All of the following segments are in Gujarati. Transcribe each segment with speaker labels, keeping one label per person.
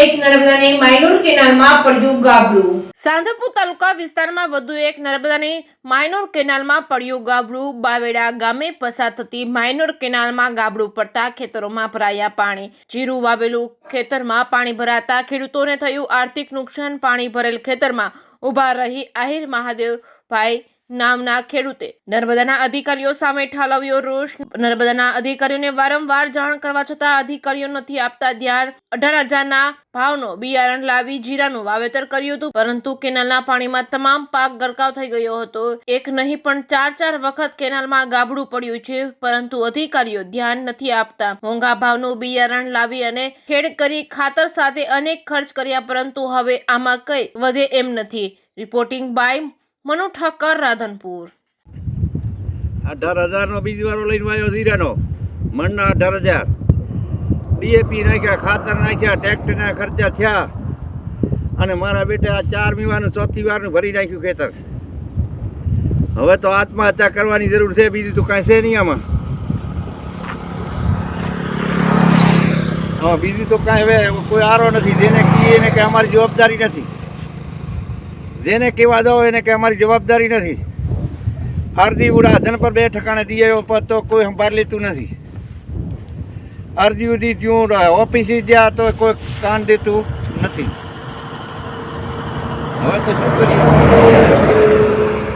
Speaker 1: એક નર્મદાની માયનોર કેનાલમાં પડ્યું ગાબડું।
Speaker 2: સાંતલપુર તાલુકા વિસ્તારમાં વધુ એક નર્મદાની માયનોર કેનાલમાં પડ્યું ગાબડું। બાવેડા ગામે પસાર થતી માયનોર કેનાલમાં ગાબડું પડતા ખેતરોમાં ભરાયા પાણી। જીરું વાવેલું ખેતરમાં પાણી ભરાતા ખેડૂતોને થયું આર્થિક નુકસાન। પાણી ભરેલ ખેતરમાં ઉભા રહી આહિર મહાદેવભાઈ નામના ખેડૂતે નર્મદાના અધિકારીઓ સામે ઠાલવ્યો રોષ। નર્મદાના અધિકારીઓને વારંવાર જાણ કરવા છતાં અધિકારીઓ નથી આપતા ધ્યાન। 18,000ના ભાવનો બિયારણ લાવી જીરાનું વાવેતર કર્યું હતું, પરંતુ કેનાલના પાણીમાં તમામ પાક ગરકાવ થઈ ગયો હતો। એક નહીં પણ 4 વખત કેનાલમાં ગાબડું પડ્યું છે, પરંતુ અધિકારીઓ ધ્યાન નથી આપતા। મોંઘા ભાવનું બિયારણ લાવી અને ખેડ કરી ખાતર સાથે અનેક ખર્ચ કર્યા, પરંતુ હવે આમાં કંઈ વધે એમ નથી। Reporting by Manu Thakkar, Radhanpur.
Speaker 3: 18,000નો બીજ વાળો લઈને આવ્યો જીરાનો, મણના 18,000 ડીએપી નાખ્યા, ખાતર નાખ્યા, ટ્રેક્ટરના ખર્ચા થયા, અને મારા બેટે આ 4મી વારનું 4થી વારનું ભરી નાખ્યું ખેતર। હવે તો આત્મહત્યા કરવાની જરૂર છે, બીજું તો કાંઈ છે નહીં આમાં। હા, બીજું તો કાંઈ હવે કોઈ આરો નથી। જેને કહીએ એને કે અમારી જવાબદારી નથી, જેને કહેવા દો એને કે અમારી જવાબદારી નથી। અરજી ઉડા ધન પર 2 ઠકાણે દઈ આવ્યો, પર તો કોઈ સંભાળ લેતું નથી। અરજી ઉડી ત્યું ઓફિસે ગયા તો કોઈ કાન દેતું નથી। હવે તો શું કરીએ?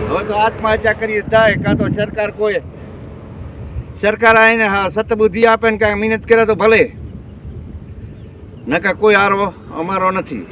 Speaker 3: હવે તો આત્મહત્યા કરી થાય, કાં તો સરકાર આવીને સતબુદ્ધિ આપે ને કાંઈ મહેનત કરે તો ભલે, નકા કોઈ આરો અમારો નથી।